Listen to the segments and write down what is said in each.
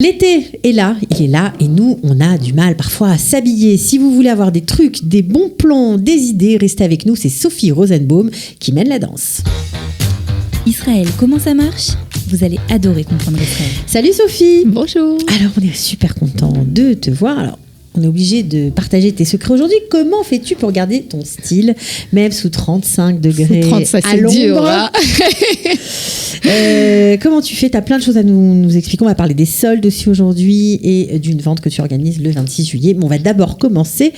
L'été est là, il est là et nous, on a du mal parfois à s'habiller. Si vous voulez avoir des trucs, des bons plans, des idées, restez avec nous, c'est Sophie Rosenbaum qui mène la danse. Israël, comment ça marche ? Vous allez adorer comprendre Israël. Salut Sophie. Bonjour. Alors on est super content de te voir. Alors on est obligé de partager tes secrets aujourd'hui. Comment fais-tu pour garder ton style, même sous 35 degrés sous 35, à l'ombre, dur, hein. Comment tu fais ? Tu as plein de choses à nous expliquer. On va parler des soldes aussi aujourd'hui et d'une vente que tu organises le 26 juillet. Mais on va d'abord commencer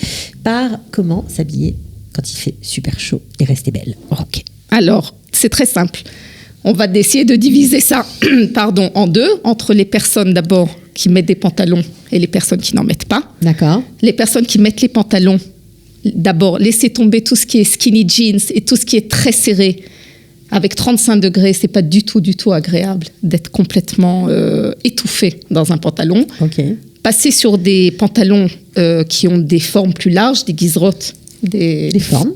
par comment s'habiller quand il fait super chaud et rester belle. Ok. Alors, c'est très simple. On va essayer de diviser ça en deux, entre les personnes d'abord qui mettent des pantalons et les personnes qui n'en mettent pas. D'accord. Les personnes qui mettent les pantalons, d'abord, laissez tomber tout ce qui est skinny jeans et tout ce qui est très serré. Avec 35 degrés, c'est pas du tout agréable d'être complètement étouffé dans un pantalon. Ok. Passez sur des pantalons qui ont des formes plus larges, des guiserottes. Des formes.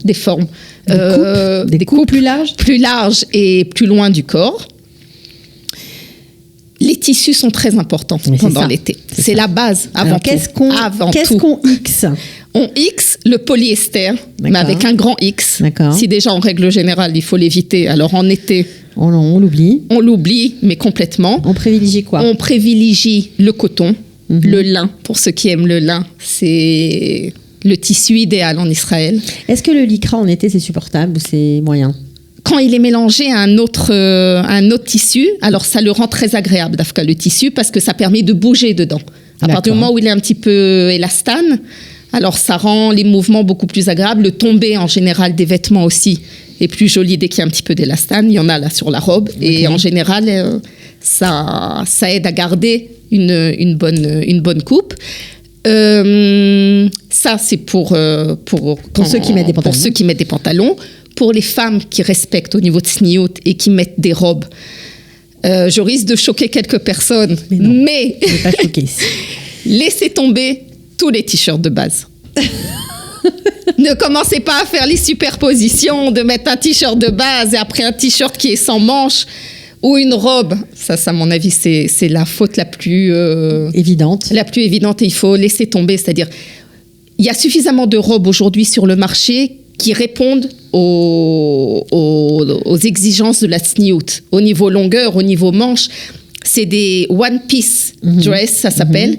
Des coupes plus larges. Plus larges et plus loin du corps. Les tissus sont très importants pendant l'été. C'est la base avant tout. Qu'est-ce qu'on X ? On X le polyester, mais avec un grand X. D'accord. Si déjà en règle générale, il faut l'éviter, alors en été... On l'oublie. On l'oublie, mais complètement. On privilégie quoi ? On privilégie le coton, le lin. Pour ceux qui aiment le lin, c'est le tissu idéal en Israël. Est-ce que le lycra en été, c'est supportable ou c'est moyen ? Quand il est mélangé à un autre tissu, alors ça le rend très agréable, Dafka, le tissu, parce que ça permet de bouger dedans. À partir du moment où il est un petit peu élastane, alors ça rend les mouvements beaucoup plus agréables. Le tombé, en général, des vêtements aussi est plus joli dès qu'il y a un petit peu d'élastane. Il y en a là sur la robe. Okay. Et en général, ça aide à garder une bonne coupe. Ça, c'est pour ceux qui mettent des pantalons. Pour les femmes qui respectent au niveau de sniout et qui mettent des robes, je risque de choquer quelques personnes, mais je vais pas choquer. Laissez tomber tous les t-shirts de base. Ne commencez pas à faire les superpositions de mettre un t-shirt de base et après un t-shirt qui est sans manches ou une robe. Ça à mon avis, c'est la faute la plus évidente. La plus évidente, et il faut laisser tomber. C'est-à-dire, il y a suffisamment de robes aujourd'hui sur le marché qui répondent aux exigences de la sniout. Au niveau longueur, au niveau manche, c'est des one piece dress, ça s'appelle.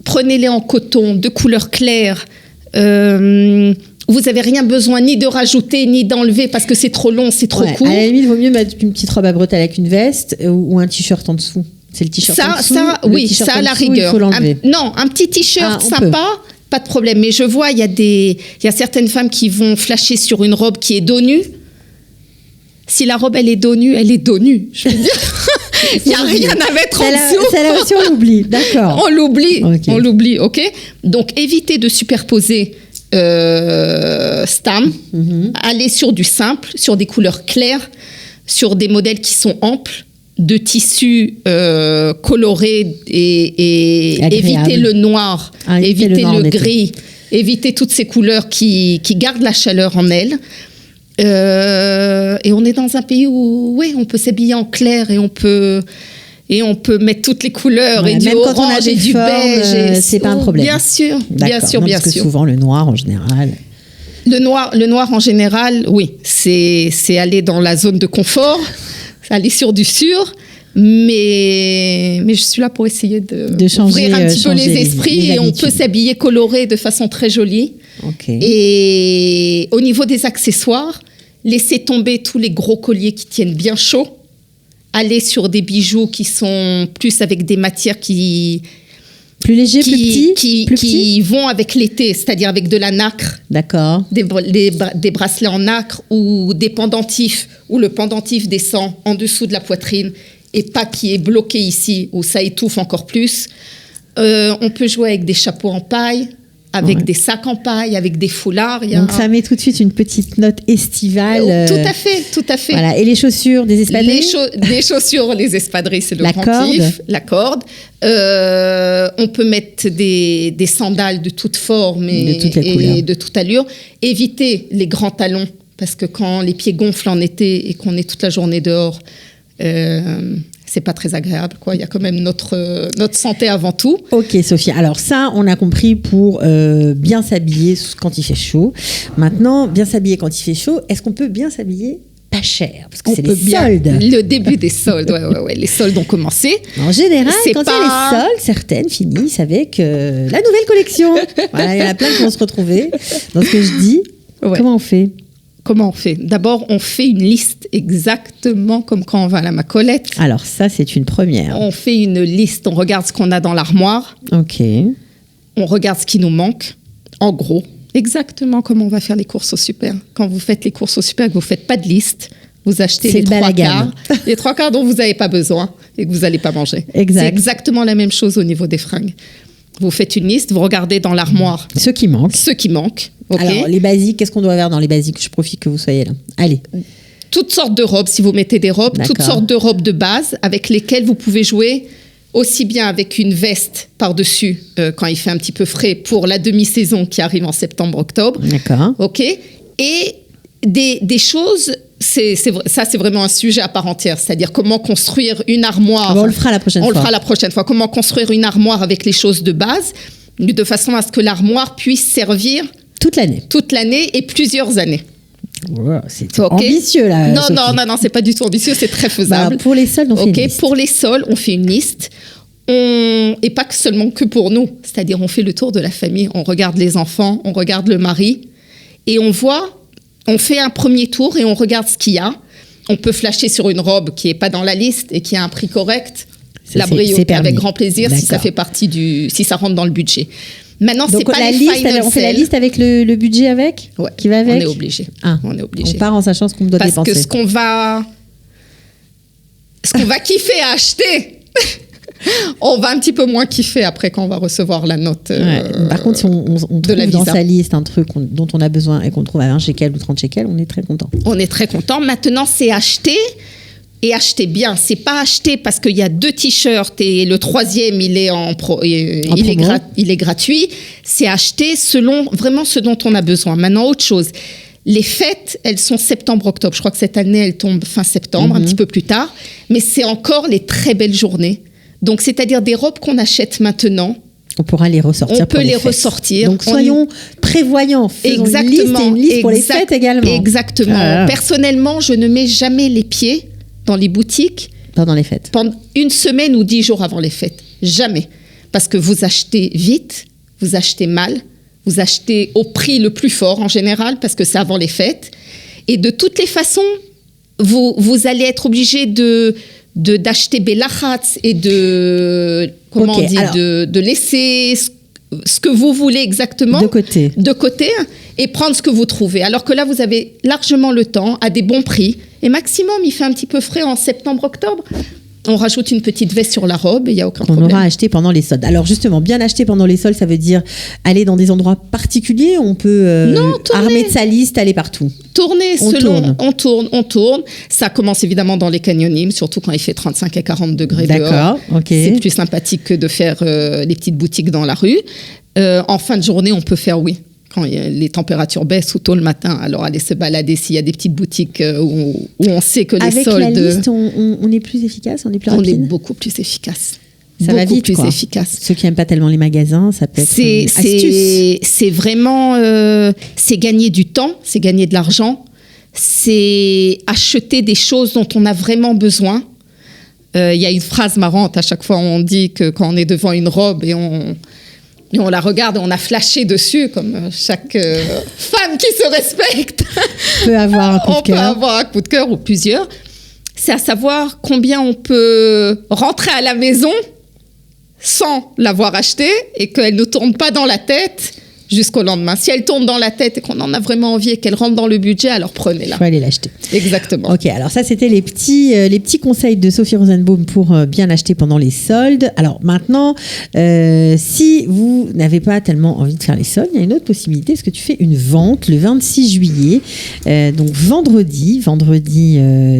Prenez-les en coton, de couleur claire. Vous n'avez rien besoin ni de rajouter, ni d'enlever parce que c'est trop long, c'est trop court. À la limite, il vaut mieux mettre une petite robe à bretelles avec une veste ou un t-shirt en dessous. C'est le t-shirt en dessous. Ça à la rigueur. Un petit t-shirt sympa. Pas de problème, mais je vois, il y a certaines femmes qui vont flasher sur une robe qui est dos nu. Si la robe, elle est dos nu, elle est dos nu. Je veux dire, il n'y a rien à mettre en dessous. Celle-là aussi, on l'oublie, d'accord. On l'oublie, ok. Donc, évitez de superposer stam. Allez sur du simple, sur des couleurs claires, sur des modèles qui sont amples, de tissus colorés et éviter le noir, éviter le gris, éviter toutes ces couleurs qui gardent la chaleur en elles. Et on est dans un pays où on peut s'habiller en clair et on peut mettre toutes les couleurs et du orange et du beige. C'est pas un problème. Bien sûr. Parce que souvent le noir en général. Le noir en général, oui, c'est aller dans la zone de confort. Aller sur du sûr, mais je suis là pour essayer d'ouvrir un petit peu les esprits et on peut s'habiller coloré de façon très jolie. Okay. Et au niveau des accessoires, laissez tomber tous les gros colliers qui tiennent bien chaud. Allez sur des bijoux qui sont plus avec des matières qui... Plus léger, plus petit, qui vont avec l'été, c'est-à-dire avec de la nacre. D'accord. Des bracelets en nacre ou des pendentifs, où le pendentif descend en dessous de la poitrine et pas qui est bloqué ici, où ça étouffe encore plus. On peut jouer avec des chapeaux en paille, avec des sacs en paille, avec des foulards. Donc ça met tout de suite une petite note estivale. Tout à fait. Voilà. Et les chaussures, des espadrilles ? Les chaussures, les espadrilles, c'est le grand kiff. La corde. On peut mettre des sandales de toute forme et de toute allure. Évitez les grands talons, parce que quand les pieds gonflent en été et qu'on est toute la journée dehors, c'est pas très agréable, quoi. Il y a quand même notre santé avant tout. Ok, Sophie. Alors ça, on a compris pour bien s'habiller quand il fait chaud. Maintenant, bien s'habiller quand il fait chaud, est-ce qu'on peut bien s'habiller pas cher? Parce que c'est les soldes. Le début des soldes, ouais. Les soldes ont commencé. En général, quand il y a les soldes, certaines finissent avec la nouvelle collection. Voilà, il y en a plein qui vont se retrouver dans ce que je dis. Ouais. Comment on fait? D'abord, on fait une liste exactement comme quand on va à la Macolette. Alors ça, c'est une première. On fait une liste, on regarde ce qu'on a dans l'armoire. Ok. On regarde ce qui nous manque, en gros. Exactement comme on va faire les courses au super. Quand vous faites les courses au super, que vous ne faites pas de liste, vous achetez les trois quarts dont vous n'avez pas besoin et que vous n'allez pas manger. Exact. C'est exactement la même chose au niveau des fringues. Vous faites une liste, vous regardez dans l'armoire. Ce qui manque. Okay. Alors, les basiques, qu'est-ce qu'on doit avoir dans les basiques? Je profite que vous soyez là. Allez. Toutes sortes de robes, si vous mettez des robes, toutes sortes de robes de base avec lesquelles vous pouvez jouer aussi bien avec une veste par-dessus quand il fait un petit peu frais pour la demi-saison qui arrive en septembre-octobre. D'accord. OK. Et des choses, ça c'est vraiment un sujet à part entière, c'est-à-dire comment construire une armoire. On le fera la prochaine fois. On le fera la prochaine fois. Comment construire une armoire avec les choses de base, de façon à ce que l'armoire puisse servir toute l'année et plusieurs années. Wow, c'est ambitieux là. Non, c'est pas du tout ambitieux, c'est très faisable. Pour les soldes, on fait une liste. Pour les soldes, on fait une liste. Et pas seulement que pour nous, c'est-à-dire on fait le tour de la famille, on regarde les enfants, on regarde le mari et on fait un premier tour et on regarde ce qu'il y a. On peut flasher sur une robe qui est pas dans la liste et qui a un prix correct. La brio, avec grand plaisir, si ça fait partie si ça rentre dans le budget. Maintenant, c'est pas les final on fait la liste avec le budget qui va avec. On est obligé. On part en sachant ce qu'on doit dépenser. Parce que ce qu'on va kiffer à acheter, on va un petit peu moins kiffer après quand on va recevoir la note. Par contre, si on trouve dans sa liste un truc dont on a besoin et qu'on trouve à 20 shekels ou 30 shekels, on est très content. Maintenant, c'est acheter. Et acheter bien, c'est pas acheter parce qu'il y a 2 t-shirts et le 3e il est gratuit. C'est acheter selon vraiment ce dont on a besoin. Maintenant, autre chose. Les fêtes, elles sont septembre-octobre. Je crois que cette année, elles tombent fin septembre, un petit peu plus tard. Mais c'est encore les très belles journées. Donc, c'est-à-dire des robes qu'on achète maintenant. On pourra les ressortir. On peut les ressortir. Donc, soyons prévoyants. Faisons une liste pour les fêtes également. Exactement. Personnellement, je ne mets jamais les pieds dans les boutiques pendant les fêtes. Pendant une semaine ou 10 jours avant les fêtes. Jamais. Parce que vous achetez vite, vous achetez mal, vous achetez au prix le plus fort en général, parce que c'est avant les fêtes. Et de toutes les façons, vous allez être obligé d'acheter belachatz et de laisser ce que vous voulez exactement de côté et prendre ce que vous trouvez. Alors que là, vous avez largement le temps, à des bons prix. Et maximum, il fait un petit peu frais en septembre-octobre. On rajoute une petite veste sur la robe et il n'y a aucun problème. On aura acheté pendant les soldes. Alors justement, bien acheter pendant les soldes, ça veut dire aller dans des endroits particuliers. On peut armer de sa liste, aller partout. On tourne. Ça commence évidemment dans les canyonimes, surtout quand il fait 35 à 40 degrés dehors. D'accord, ok. C'est plus sympathique que de faire les petites boutiques dans la rue. En fin de journée, on peut faire, quand les températures baissent ou tôt le matin, alors aller se balader s'il y a des petites boutiques où on sait que les soldes... Avec la liste, on est plus efficace, on est plus rapide. On est beaucoup plus efficace. Ça va vite, plus efficace. Ceux qui n'aiment pas tellement les magasins, ça peut être une astuce. C'est vraiment... c'est gagner du temps, c'est gagner de l'argent, c'est acheter des choses dont on a vraiment besoin. Il y a une phrase marrante, à chaque fois on dit que quand on est devant une robe et on la regarde et on a flashé dessus, comme chaque femme qui se respecte. Peut avoir un coup de cœur. On peut avoir un coup de cœur ou plusieurs. C'est à savoir combien on peut rentrer à la maison sans l'avoir achetée et qu'elle ne tourne pas dans la tête jusqu'au lendemain. Si elle tourne dans la tête et qu'on en a vraiment envie et qu'elle rentre dans le budget, alors prenez-la. Il faut aller l'acheter. Exactement. Ok, alors ça, c'était les petits conseils de Sophie Rosenbaum pour bien acheter pendant les soldes. Alors maintenant, si vous n'avez pas tellement envie de faire les soldes, il y a une autre possibilité, parce que tu fais une vente le 26 juillet. Donc vendredi,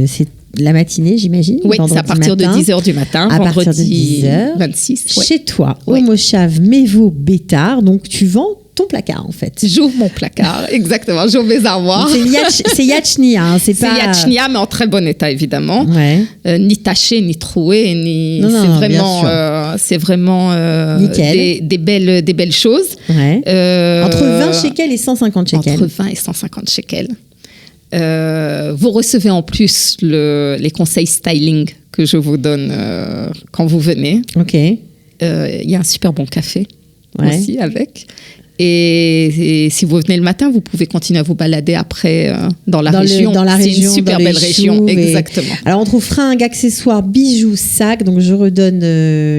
c'est la matinée, j'imagine. Oui, c'est à partir de 10h du matin. À partir de 10h. 26. Chez toi, au Moshav Mevo Bétard. Donc, tu vends ton placard, en fait. J'ouvre mon placard, exactement. J'ouvre mes armoires. C'est Yachnia, hein, c'est pas... C'est Yachnia, mais en très bon état, évidemment. Ouais. Ni taché, ni troué, ni... Non, c'est vraiment des belles choses. Ouais. Entre 20 shekels et 150 shekels. Entre 20 et 150 shekels. Vous recevez en plus les conseils styling que je vous donne quand vous venez. Ok. Il y a un super bon café aussi avec. Et si vous venez le matin, vous pouvez continuer à vous balader après dans la région. C'est une super belle région, exactement. Alors on trouve fringues, accessoires, bijoux, sacs. Donc je redonne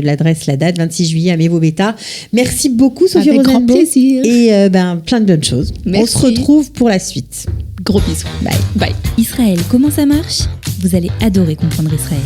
l'adresse, la date, 26 juillet à Mevo-Beta. Merci beaucoup Sophie Rosenbaum. Avec grand plaisir. Et plein de bonnes choses. Merci. On se retrouve pour la suite. Gros bisous. Bye. Bye. Israël, comment ça marche? Vous allez adorer comprendre Israël.